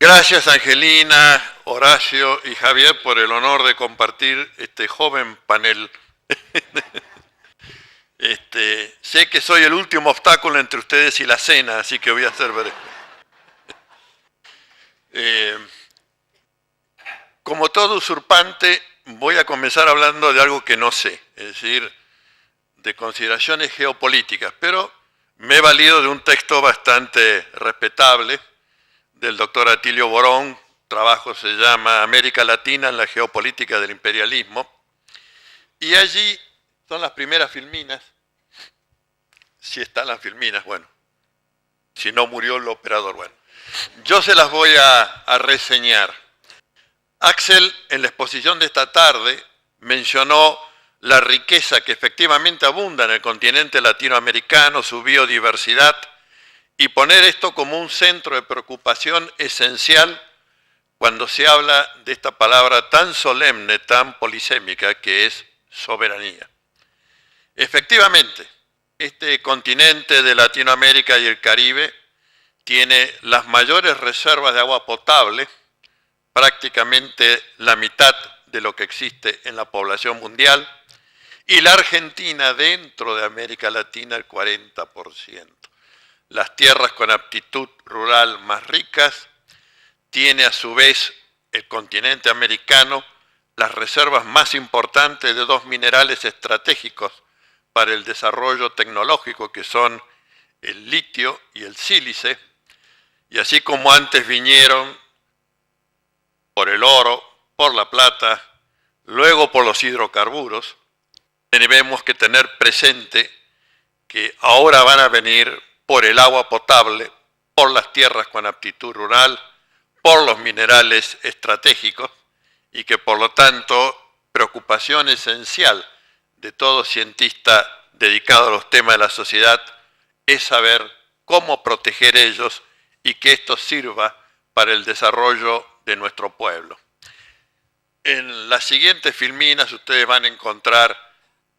Gracias Angelina, Horacio y Javier por el honor de compartir este joven panel. Sé que soy el último obstáculo entre ustedes y la cena, así que voy a ser breve. Como todo usurpante, voy a comenzar hablando de algo que no sé, es decir, de consideraciones geopolíticas, pero me he valido de un texto bastante respetable del doctor Atilio Borón. Trabajo se llama América Latina en la geopolítica del imperialismo, y allí son las primeras filminas, si están las filminas, bueno, si no murió el operador, bueno, yo se las voy a reseñar. Axel, en la exposición de esta tarde, mencionó la riqueza que efectivamente abunda en el continente latinoamericano, su biodiversidad, y poner esto como un centro de preocupación esencial cuando se habla de esta palabra tan solemne, tan polisémica, que es soberanía. Efectivamente, este continente de Latinoamérica y el Caribe tiene las mayores reservas de agua potable, prácticamente la mitad de lo que existe en la población mundial, y la Argentina, dentro de América Latina, el 40%. Las tierras con aptitud rural más ricas, tiene a su vez el continente americano las reservas más importantes de dos minerales estratégicos para el desarrollo tecnológico, que son el litio y el sílice, y así como antes vinieron por el oro, por la plata, luego por los hidrocarburos, tenemos que tener presente que ahora van a venir por el agua potable, por las tierras con aptitud rural, por los minerales estratégicos, y que por lo tanto preocupación esencial de todo cientista dedicado a los temas de la sociedad es saber cómo proteger ellos y que esto sirva para el desarrollo de nuestro pueblo. En las siguientes filminas ustedes van a encontrar,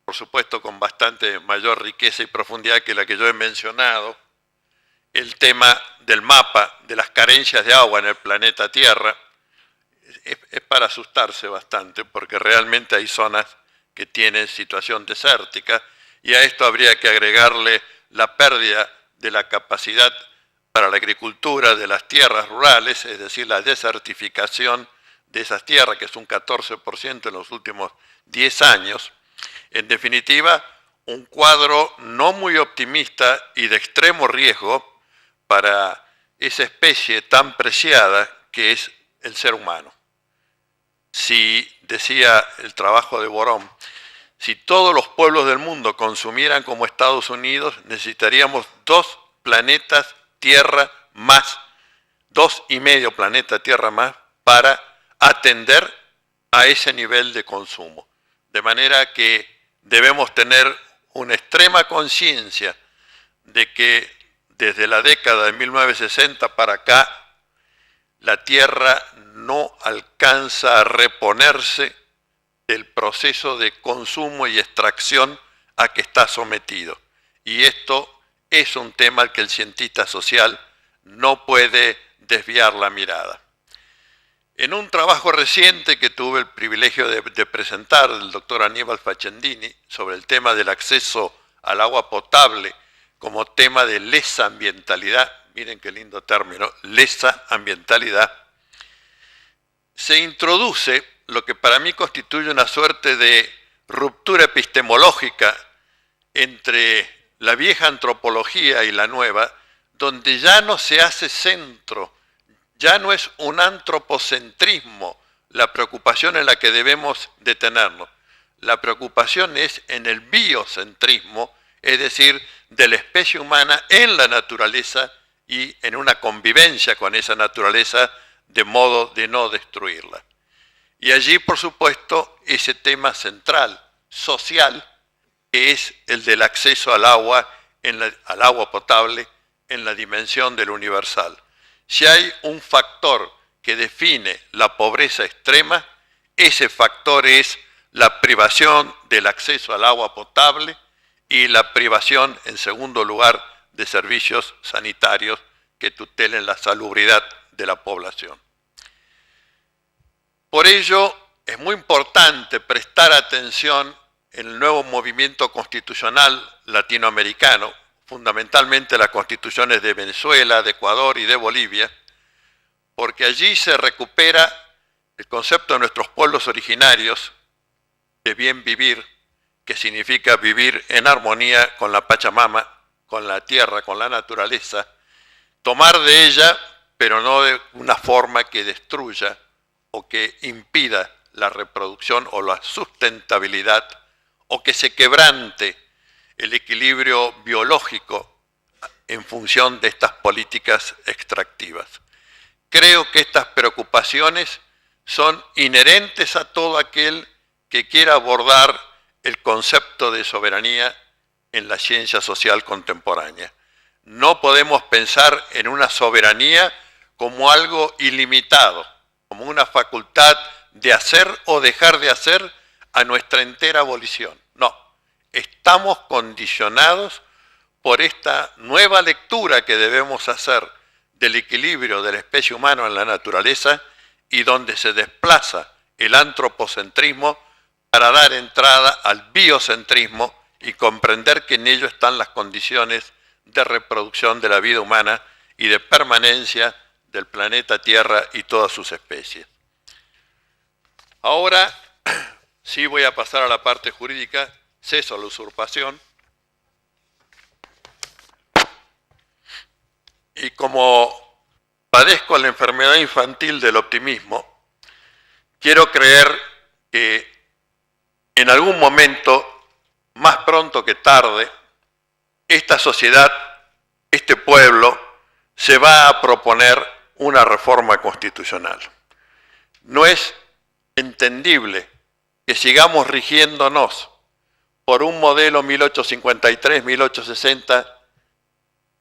por supuesto con bastante mayor riqueza y profundidad que la que yo he mencionado, el tema del mapa de las carencias de agua en el planeta Tierra. Es para asustarse bastante, porque realmente hay zonas que tienen situación desértica, y a esto habría que agregarle la pérdida de la capacidad para la agricultura de las tierras rurales, es decir, la desertificación de esas tierras, que es un 14% en los últimos 10 años. En definitiva, un cuadro no muy optimista y de extremo riesgo para esa especie tan preciada que es el ser humano. Si, decía el trabajo de Borón, si todos los pueblos del mundo consumieran como Estados Unidos, necesitaríamos 2 planetas Tierra más, 2,5 planetas Tierra más, para atender a ese nivel de consumo. De manera que debemos tener una extrema conciencia de que desde la década de 1960 para acá, la Tierra no alcanza a reponerse del proceso de consumo y extracción a que está sometido. Y esto es un tema al que el cientista social no puede desviar la mirada. En un trabajo reciente que tuve el privilegio de presentar del doctor Aníbal Facendini sobre el tema del acceso al agua potable como tema de lesa ambientalidad, miren qué lindo término, lesa ambientalidad, se introduce lo que para mí constituye una suerte de ruptura epistemológica entre la vieja antropología y la nueva, donde ya no se hace centro, ya no es un antropocentrismo la preocupación en la que debemos detenernos. La preocupación es en el biocentrismo, es decir, de la especie humana en la naturaleza y en una convivencia con esa naturaleza de modo de no destruirla. Y allí, por supuesto, ese tema central, social, que es el del acceso al agua potable en la dimensión del universal. Si hay un factor que define la pobreza extrema, ese factor es la privación del acceso al agua potable y la privación, en segundo lugar, de servicios sanitarios que tutelen la salubridad de la población. Por ello, es muy importante prestar atención en el nuevo movimiento constitucional latinoamericano, fundamentalmente las constituciones de Venezuela, de Ecuador y de Bolivia, porque allí se recupera el concepto de nuestros pueblos originarios de bien vivir, que significa vivir en armonía con la Pachamama, con la tierra, con la naturaleza, tomar de ella, pero no de una forma que destruya o que impida la reproducción o la sustentabilidad, o que se quebrante el equilibrio biológico en función de estas políticas extractivas. Creo que estas preocupaciones son inherentes a todo aquel que quiera abordar el concepto de soberanía en la ciencia social contemporánea. No podemos pensar en una soberanía como algo ilimitado, como una facultad de hacer o dejar de hacer a nuestra entera volición. No, estamos condicionados por esta nueva lectura que debemos hacer del equilibrio de la especie humana en la naturaleza y donde se desplaza el antropocentrismo para dar entrada al biocentrismo y comprender que en ello están las condiciones de reproducción de la vida humana y de permanencia del planeta Tierra y todas sus especies. Ahora sí voy a pasar a la parte jurídica, ceso la usurpación. Y como padezco la enfermedad infantil del optimismo, quiero creer que en algún momento, más pronto que tarde, esta sociedad, este pueblo, se va a proponer una reforma constitucional. No es entendible que sigamos rigiéndonos por un modelo 1853-1860,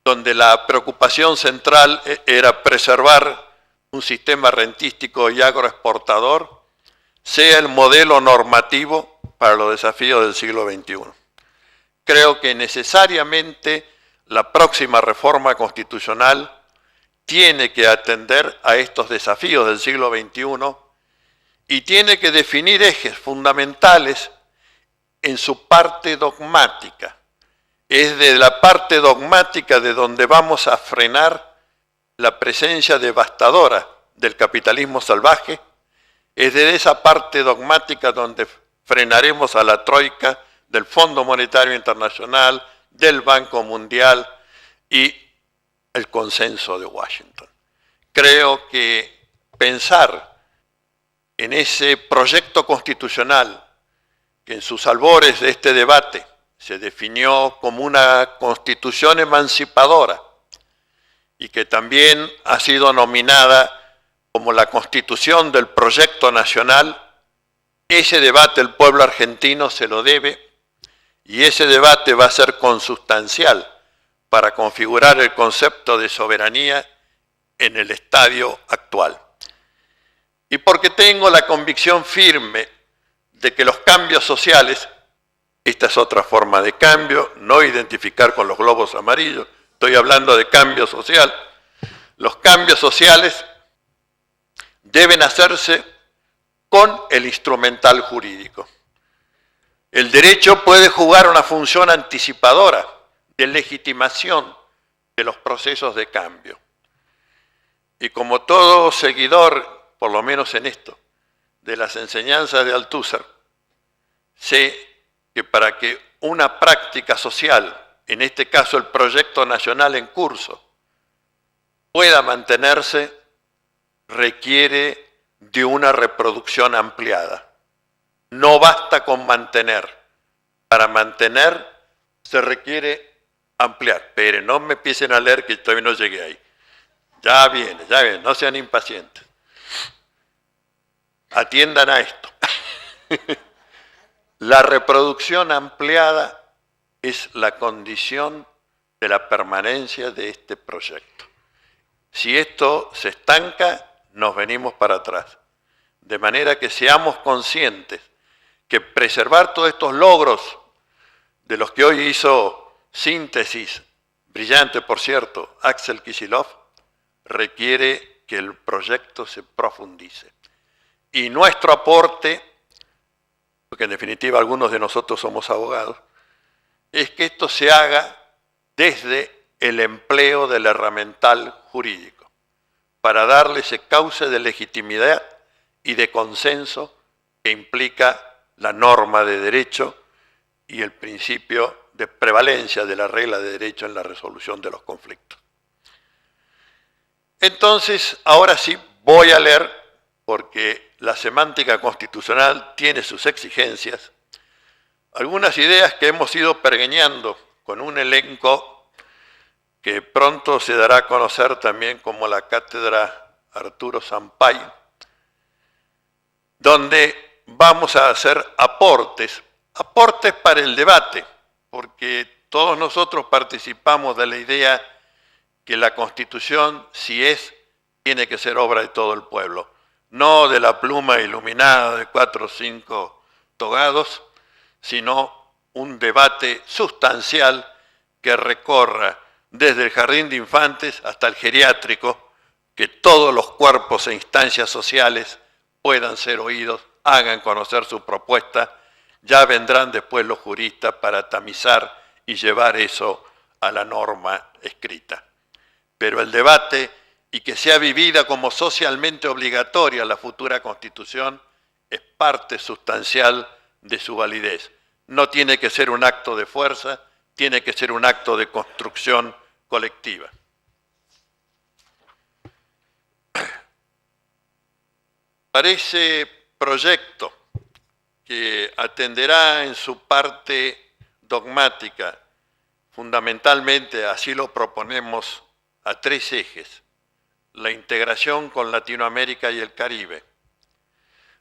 donde la preocupación central era preservar un sistema rentístico y agroexportador, sea el modelo normativo para los desafíos del siglo XXI. Creo que necesariamente la próxima reforma constitucional tiene que atender a estos desafíos del siglo XXI y tiene que definir ejes fundamentales en su parte dogmática. Es de la parte dogmática de donde vamos a frenar la presencia devastadora del capitalismo salvaje, es de esa parte dogmática donde frenaremos a la troika del Fondo Monetario Internacional, del Banco Mundial y el consenso de Washington. Creo que pensar en ese proyecto constitucional que en sus albores de este debate se definió como una constitución emancipadora y que también ha sido nominada como la constitución del proyecto nacional, ese debate el pueblo argentino se lo debe y ese debate va a ser consustancial para configurar el concepto de soberanía en el estadio actual. Y porque tengo la convicción firme de que los cambios sociales, esta es otra forma de cambio, no identificar con los globos amarillos, estoy hablando de cambio social, los cambios sociales deben hacerse con el instrumental jurídico. El derecho puede jugar una función anticipadora de legitimación de los procesos de cambio. Y como todo seguidor, por lo menos en esto, de las enseñanzas de Althusser, sé que para que una práctica social, en este caso el proyecto nacional en curso, pueda mantenerse, requiere de una reproducción ampliada. No basta con mantener. Para mantener se requiere ampliar. Pero no me empiecen a leer que todavía no llegué ahí. Ya viene, no sean impacientes. Atiendan a esto. La reproducción ampliada es la condición de la permanencia de este proyecto. Si esto se estanca, nos venimos para atrás. De manera que seamos conscientes que preservar todos estos logros de los que hoy hizo síntesis, brillante por cierto, Axel Kicillof, requiere que el proyecto se profundice. Y nuestro aporte, porque en definitiva algunos de nosotros somos abogados, es que esto se haga desde el empleo del herramental jurídico, para darle ese cauce de legitimidad y de consenso que implica la norma de derecho y el principio de prevalencia de la regla de derecho en la resolución de los conflictos. Entonces, ahora sí voy a leer, porque la semántica constitucional tiene sus exigencias, algunas ideas que hemos ido pergeñando con un elenco que pronto se dará a conocer también como la Cátedra Arturo Sampay, donde vamos a hacer aportes para el debate, porque todos nosotros participamos de la idea que la Constitución, si es, tiene que ser obra de todo el pueblo, no de la pluma iluminada de 4 o 5 togados, sino un debate sustancial que recorra desde el jardín de infantes hasta el geriátrico, que todos los cuerpos e instancias sociales puedan ser oídos, hagan conocer su propuesta, ya vendrán después los juristas para tamizar y llevar eso a la norma escrita. Pero el debate, y que sea vivida como socialmente obligatoria la futura Constitución, es parte sustancial de su validez. No tiene que ser un acto de fuerza, tiene que ser un acto de construcción colectiva. Para ese proyecto, que atenderá en su parte dogmática, fundamentalmente, así lo proponemos, a 3 ejes: la integración con Latinoamérica y el Caribe,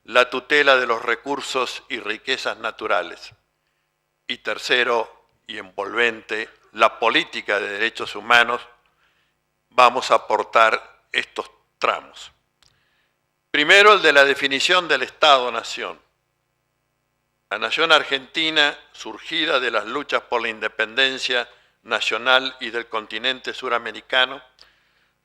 la tutela de los recursos y riquezas naturales, y tercero y envolvente, la política de derechos humanos. Vamos a aportar estos tramos. Primero, el de la definición del Estado-Nación. La nación argentina, surgida de las luchas por la independencia nacional y del continente suramericano,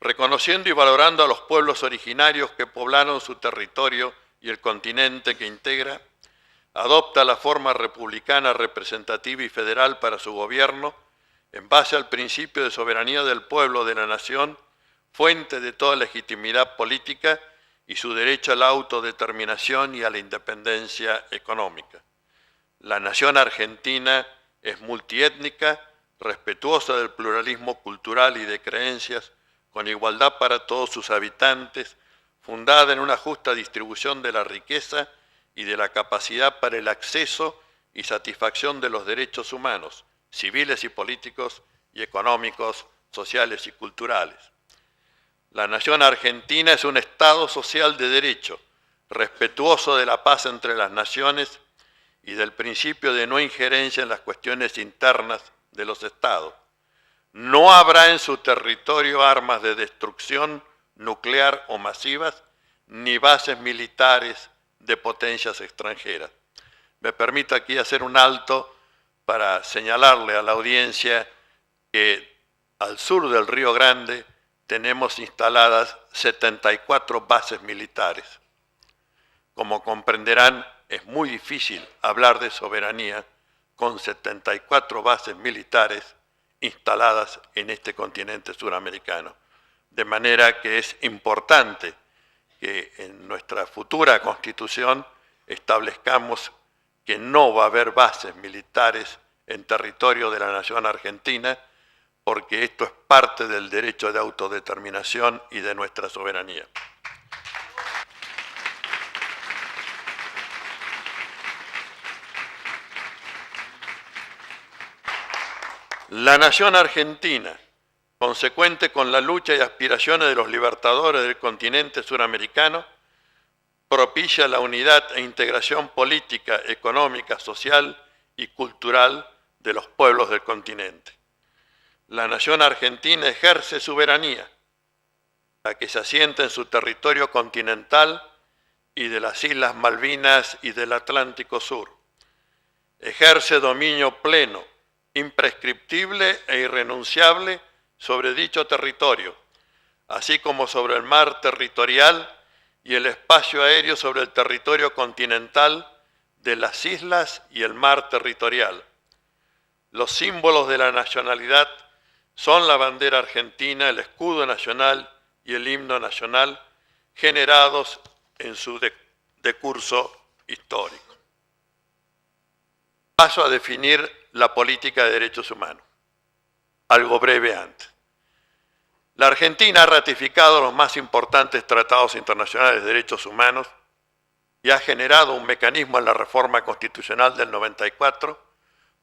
reconociendo y valorando a los pueblos originarios que poblaron su territorio y el continente que integra, adopta la forma republicana, representativa y federal para su gobierno, en base al principio de soberanía del pueblo de la nación, fuente de toda legitimidad política, y su derecho a la autodeterminación y a la independencia económica. La nación argentina es multiétnica, respetuosa del pluralismo cultural y de creencias, con igualdad para todos sus habitantes, fundada en una justa distribución de la riqueza y de la capacidad para el acceso y satisfacción de los derechos humanos, civiles y políticos y económicos, sociales y culturales. La nación argentina es un Estado social de derecho, respetuoso de la paz entre las naciones y del principio de no injerencia en las cuestiones internas de los Estados. No habrá en su territorio armas de destrucción nuclear o masivas, ni bases militares de potencias extranjeras. Me permito aquí hacer un alto para señalarle a la audiencia que al sur del Río Grande tenemos instaladas 74 bases militares. Como comprenderán, es muy difícil hablar de soberanía con 74 bases militares instaladas en este continente suramericano. De manera que es importante que en nuestra futura Constitución establezcamos que no va a haber bases militares en territorio de la nación argentina, porque esto es parte del derecho de autodeterminación y de nuestra soberanía. La nación argentina, consecuente con la lucha y aspiraciones de los libertadores del continente suramericano, propicia la unidad e integración política, económica, social y cultural de los pueblos del continente. La nación argentina ejerce soberanía, la que se asienta en su territorio continental y de las Islas Malvinas y del Atlántico Sur. Ejerce dominio pleno, imprescriptible e irrenunciable sobre dicho territorio, así como sobre el mar territorial y el espacio aéreo sobre el territorio continental de las islas y el mar territorial. Los símbolos de la nacionalidad son la bandera argentina, el escudo nacional y el himno nacional, generados en su decurso histórico. Paso a definir la política de derechos humanos. Algo breve antes. La Argentina ha ratificado los más importantes tratados internacionales de derechos humanos y ha generado un mecanismo en la reforma constitucional del 94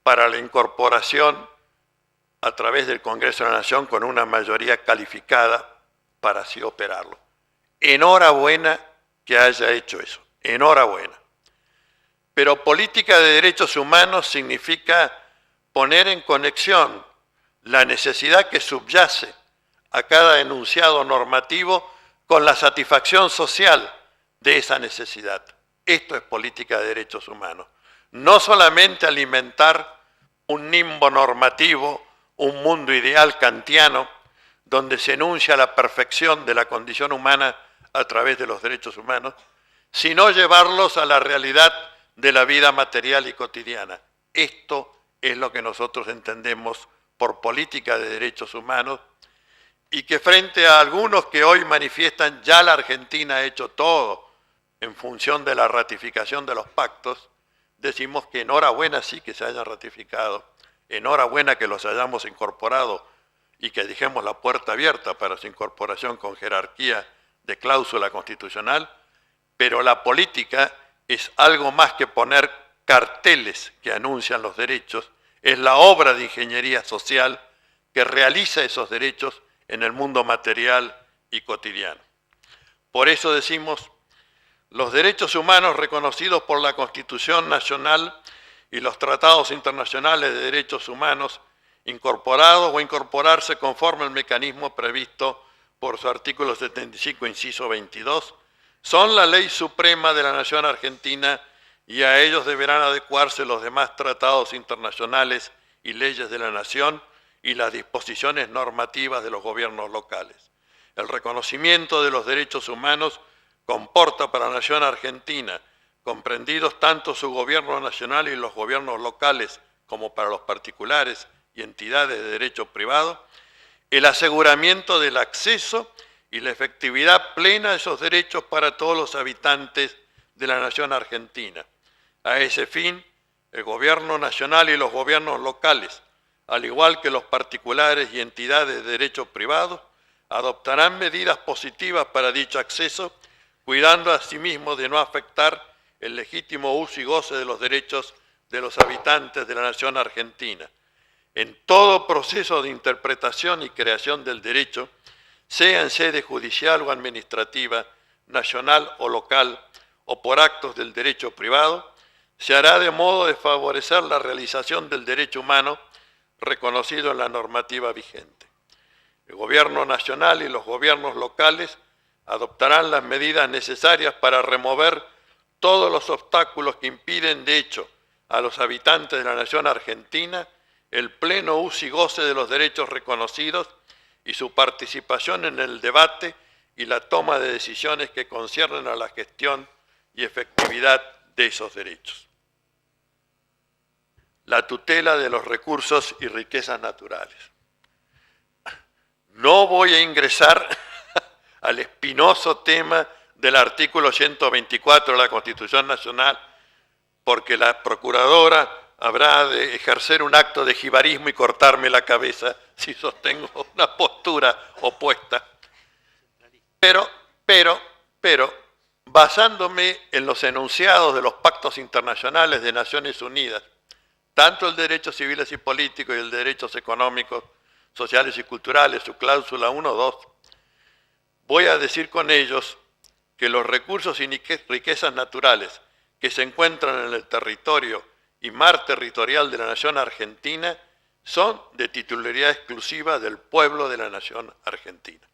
para la incorporación a través del Congreso de la Nación con una mayoría calificada para así operarlo. Enhorabuena que haya hecho eso, enhorabuena. Pero política de derechos humanos significa poner en conexión la necesidad que subyace a cada enunciado normativo con la satisfacción social de esa necesidad. Esto es política de derechos humanos. No solamente alimentar un nimbo normativo, un mundo ideal kantiano, donde se enuncia la perfección de la condición humana a través de los derechos humanos, sino llevarlos a la realidad de la vida material y cotidiana. Esto es lo que nosotros entendemos por política de derechos humanos, y que frente a algunos que hoy manifiestan ya la Argentina ha hecho todo en función de la ratificación de los pactos, decimos que enhorabuena sí que se hayan ratificado, enhorabuena que los hayamos incorporado y que dejemos la puerta abierta para su incorporación con jerarquía de cláusula constitucional, pero la política es algo más que poner carteles que anuncian los derechos, es la obra de ingeniería social que realiza esos derechos en el mundo material y cotidiano. Por eso decimos, los derechos humanos reconocidos por la Constitución Nacional y los tratados internacionales de derechos humanos, incorporados o incorporarse conforme al mecanismo previsto por su artículo 75, inciso 22, son la ley suprema de la nación argentina y a ellos deberán adecuarse los demás tratados internacionales y leyes de la nación y las disposiciones normativas de los gobiernos locales. El reconocimiento de los derechos humanos comporta para la nación argentina, comprendidos tanto su gobierno nacional y los gobiernos locales como para los particulares y entidades de derecho privado, el aseguramiento del acceso y la efectividad plena de esos derechos para todos los habitantes de la nación argentina. A ese fin, el gobierno nacional y los gobiernos locales, al igual que los particulares y entidades de derecho privado, adoptarán medidas positivas para dicho acceso, cuidando asimismo de no afectar el legítimo uso y goce de los derechos de los habitantes de la nación argentina. En todo proceso de interpretación y creación del derecho, sea en sede judicial o administrativa, nacional o local, o por actos del derecho privado, se hará de modo de favorecer la realización del derecho humano reconocido en la normativa vigente. El gobierno nacional y los gobiernos locales adoptarán las medidas necesarias para remover todos los obstáculos que impiden, de hecho, a los habitantes de la nación argentina el pleno uso y goce de los derechos reconocidos y su participación en el debate y la toma de decisiones que conciernen a la gestión y efectividad de esos derechos. La tutela de los recursos y riquezas naturales. No voy a ingresar al espinoso tema del artículo 124 de la Constitución Nacional, porque la Procuradora habrá de ejercer un acto de jibarismo y cortarme la cabeza si sostengo una postura opuesta. Pero, basándome en los enunciados de los pactos internacionales de Naciones Unidas, tanto el derecho civiles y políticos y el derechos económicos, sociales y culturales, su cláusula 1, 2, voy a decir con ellos que los recursos y riquezas naturales que se encuentran en el territorio y mar territorial de la nación argentina son de titularidad exclusiva del pueblo de la nación argentina.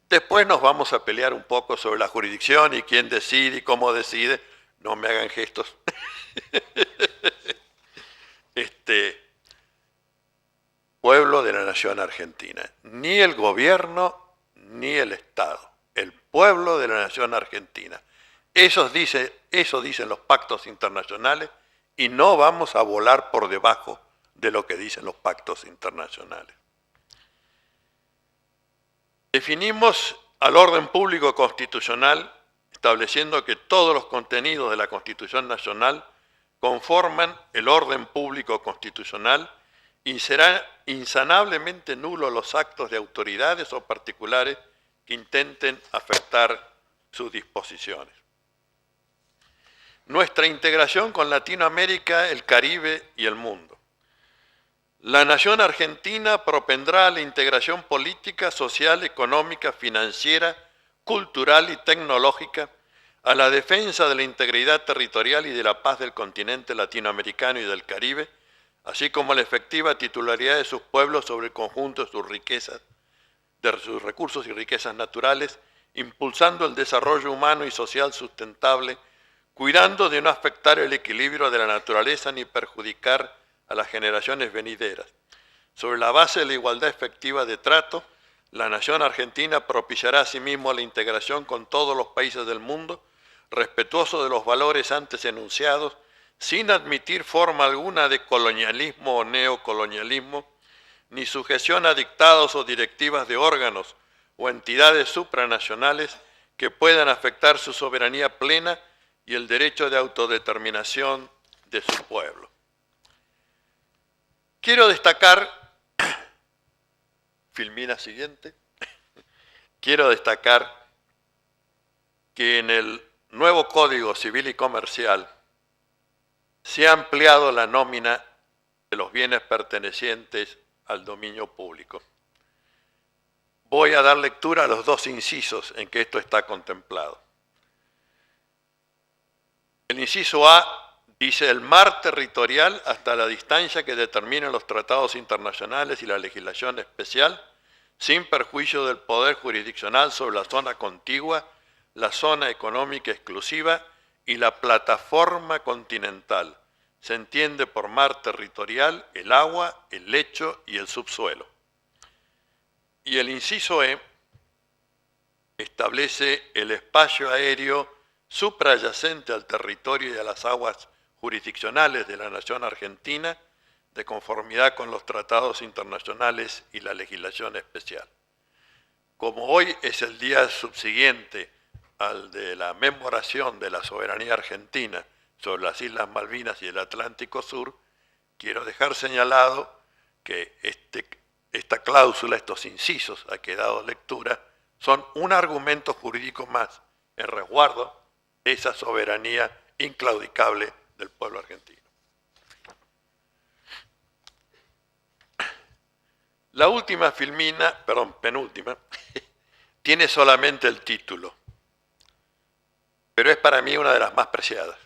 Después nos vamos a pelear un poco sobre la jurisdicción y quién decide y cómo decide. No me hagan gestos. Pueblo de la nación argentina. Ni el gobierno ni el Estado, el pueblo de la nación argentina. Eso dicen los pactos internacionales y no vamos a volar por debajo de lo que dicen los pactos internacionales. Definimos al orden público constitucional estableciendo que todos los contenidos de la Constitución Nacional conforman el orden público constitucional y serán insanablemente nulos los actos de autoridades o particulares que intenten afectar sus disposiciones. Nuestra integración con Latinoamérica, el Caribe y el mundo. La nación argentina propendrá a la integración política, social, económica, financiera, cultural y tecnológica, a la defensa de la integridad territorial y de la paz del continente latinoamericano y del Caribe, así como la efectiva titularidad de sus pueblos sobre el conjunto de sus riquezas, de sus recursos y riquezas naturales, impulsando el desarrollo humano y social sustentable, cuidando de no afectar el equilibrio de la naturaleza ni perjudicar a las generaciones venideras. Sobre la base de la igualdad efectiva de trato, la nación argentina propiciará asimismo la integración con todos los países del mundo, respetuoso de los valores antes enunciados, sin admitir forma alguna de colonialismo o neocolonialismo, ni sujeción a dictados o directivas de órganos o entidades supranacionales que puedan afectar su soberanía plena y el derecho de autodeterminación de su pueblo. Quiero destacar, filmina siguiente, quiero destacar que en el nuevo Código Civil y Comercial se ha ampliado la nómina de los bienes pertenecientes al dominio público. Voy a dar lectura a los dos incisos en que esto está contemplado. El inciso A dice: el mar territorial hasta la distancia que determinan los tratados internacionales y la legislación especial, sin perjuicio del poder jurisdiccional sobre la zona contigua, la zona económica exclusiva y la plataforma continental. Se entiende por mar territorial el agua, el lecho y el subsuelo. Y el inciso E establece el espacio aéreo suprayacente al territorio y a las aguas jurisdiccionales de la nación argentina, de conformidad con los tratados internacionales y la legislación especial. Como hoy es el día subsiguiente al de la memoración de la soberanía argentina sobre las Islas Malvinas y el Atlántico Sur, quiero dejar señalado que esta cláusula, estos incisos a que he dado lectura, son un argumento jurídico más en resguardo de esa soberanía inclaudicable del pueblo argentino. La última penúltima, tiene solamente el título, pero es para mí una de las más preciadas: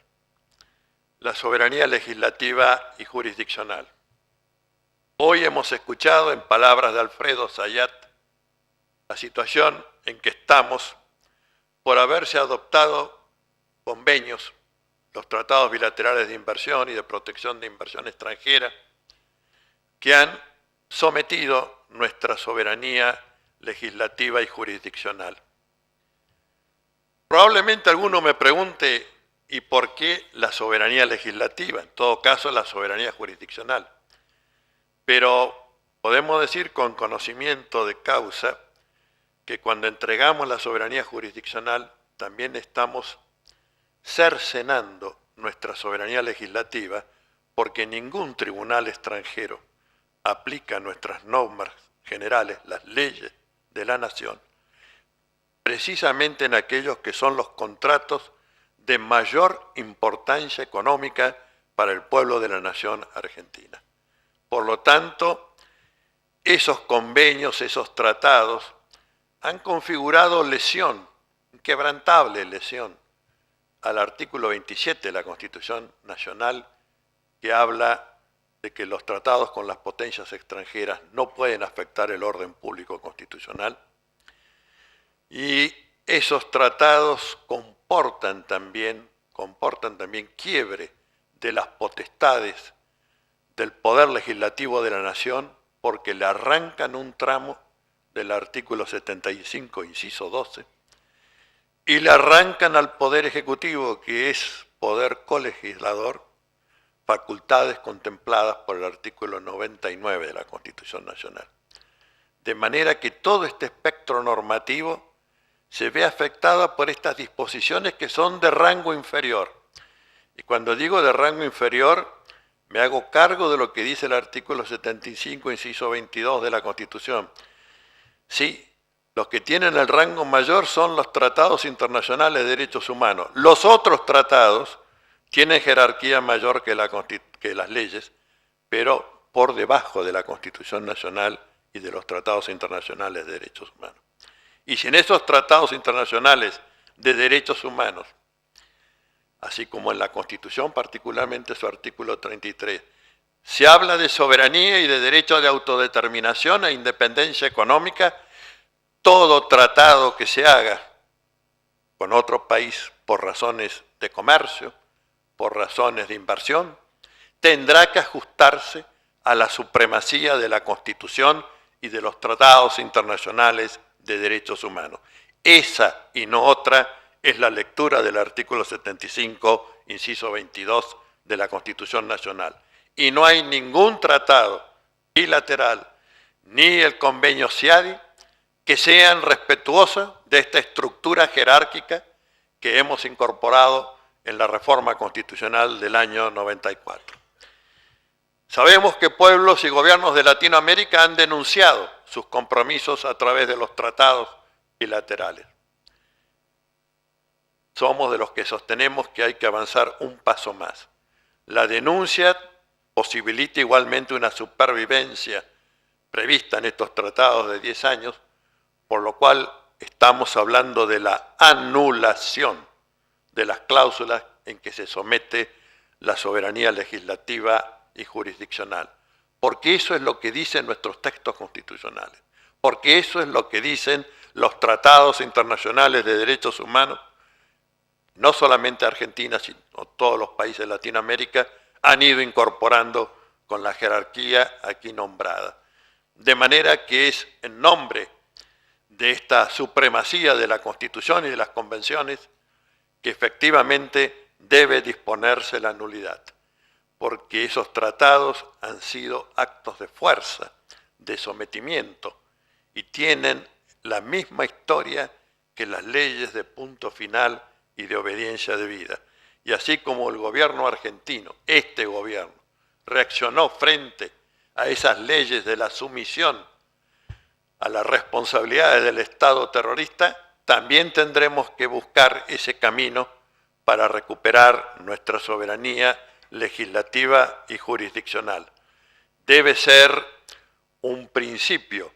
la soberanía legislativa y jurisdiccional. Hoy hemos escuchado en palabras de Alfredo Zayat la situación en que estamos por haberse adoptado convenios, los tratados bilaterales de inversión y de protección de inversión extranjera, que han sometido nuestra soberanía legislativa y jurisdiccional. Probablemente alguno me pregunte: ¿y por qué la soberanía legislativa? En todo caso, la soberanía jurisdiccional. Pero podemos decir con conocimiento de causa que cuando entregamos la soberanía jurisdiccional también estamos cercenando nuestra soberanía legislativa, porque ningún tribunal extranjero aplica nuestras normas generales, las leyes de la nación, precisamente en aquellos que son los contratos de mayor importancia económica para el pueblo de la nación argentina. Por lo tanto, esos convenios, esos tratados, han configurado lesión, inquebrantable lesión, al artículo 27 de la Constitución Nacional, que habla de que los tratados con las potencias extranjeras no pueden afectar el orden público constitucional. Y esos tratados comportan también quiebre de las potestades del poder legislativo de la nación, porque le arrancan un tramo del artículo 75, inciso 12, y le arrancan al Poder Ejecutivo, que es poder colegislador, facultades contempladas por el artículo 99 de la Constitución Nacional. De manera que todo este espectro normativo se ve afectado por estas disposiciones que son de rango inferior. Y cuando digo de rango inferior, me hago cargo de lo que dice el artículo 75, inciso 22 de la Constitución. Sí, los que tienen el rango mayor son los tratados internacionales de derechos humanos. Los otros tratados tienen jerarquía mayor que las leyes, pero por debajo de la Constitución Nacional y de los tratados internacionales de derechos humanos. Y si en esos tratados internacionales de derechos humanos, así como en la Constitución, particularmente su artículo 33, se habla de soberanía y de derecho de autodeterminación e independencia económica, todo tratado que se haga con otro país por razones de comercio, por razones de inversión, tendrá que ajustarse a la supremacía de la Constitución y de los tratados internacionales de derechos humanos. Esa y no otra es la lectura del artículo 75, inciso 22 de la Constitución Nacional. Y no hay ningún tratado bilateral, ni el convenio CIADI, que sean respetuosas de esta estructura jerárquica que hemos incorporado en la reforma constitucional del año 94. Sabemos que pueblos y gobiernos de Latinoamérica han denunciado sus compromisos a través de los tratados bilaterales. Somos de los que sostenemos que hay que avanzar un paso más. La denuncia posibilita igualmente una supervivencia prevista en estos tratados de 10 años, por lo cual estamos hablando de la anulación de las cláusulas en que se somete la soberanía legislativa y jurisdiccional. Porque eso es lo que dicen nuestros textos constitucionales. Porque eso es lo que dicen los tratados internacionales de derechos humanos. No solamente Argentina, sino todos los países de Latinoamérica han ido incorporando con la jerarquía aquí nombrada. De manera que es en nombre de esta supremacía de la Constitución y de las convenciones que efectivamente debe disponerse la nulidad, porque esos tratados han sido actos de fuerza, de sometimiento, y tienen la misma historia que las leyes de punto final y de obediencia debida. Y así como el gobierno argentino, este gobierno, reaccionó frente a esas leyes de la sumisión a las responsabilidades del Estado terrorista, también tendremos que buscar ese camino para recuperar nuestra soberanía legislativa y jurisdiccional. Debe ser un principio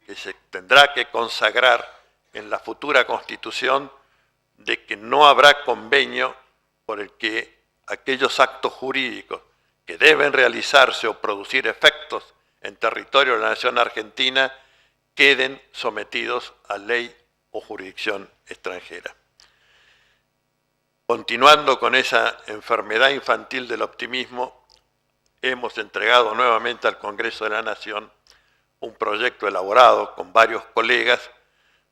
que se tendrá que consagrar en la futura Constitución de que no habrá convenio por el que aquellos actos jurídicos que deben realizarse o producir efectos en territorio de la nación argentina queden sometidos a ley o jurisdicción extranjera. Continuando con esa enfermedad infantil del optimismo, hemos entregado nuevamente al Congreso de la Nación un proyecto elaborado con varios colegas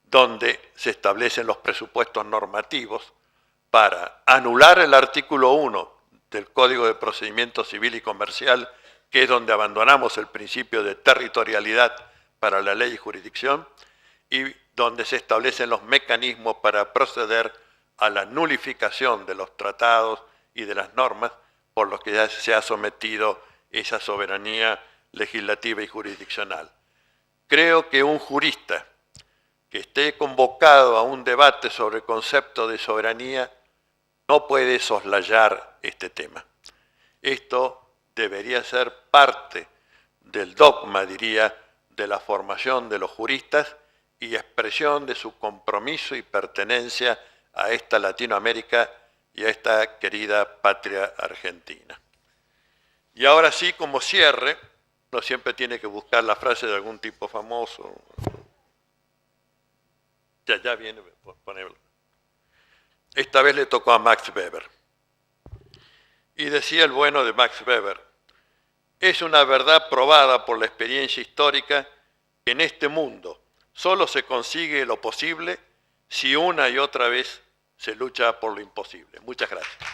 donde se establecen los presupuestos normativos para anular el artículo 1 del Código de Procedimiento Civil y Comercial, que es donde abandonamos el principio de territorialidad para la ley y jurisdicción, y donde se establecen los mecanismos para proceder a la nulificación de los tratados y de las normas por los que ya se ha sometido esa soberanía legislativa y jurisdiccional. Creo que un jurista que esté convocado a un debate sobre el concepto de soberanía no puede soslayar este tema. Esto debería ser parte del dogma, diría, de la formación de los juristas y expresión de su compromiso y pertenencia a esta Latinoamérica y a esta querida patria argentina. Y ahora sí, como cierre, no siempre tiene que buscar la frase de algún tipo famoso. Ya viene, ponerlo. Esta vez le tocó a Max Weber. Y decía el bueno de Max Weber: es una verdad probada por la experiencia histórica En este mundo solo se consigue lo posible si una y otra vez se lucha por lo imposible. Muchas gracias.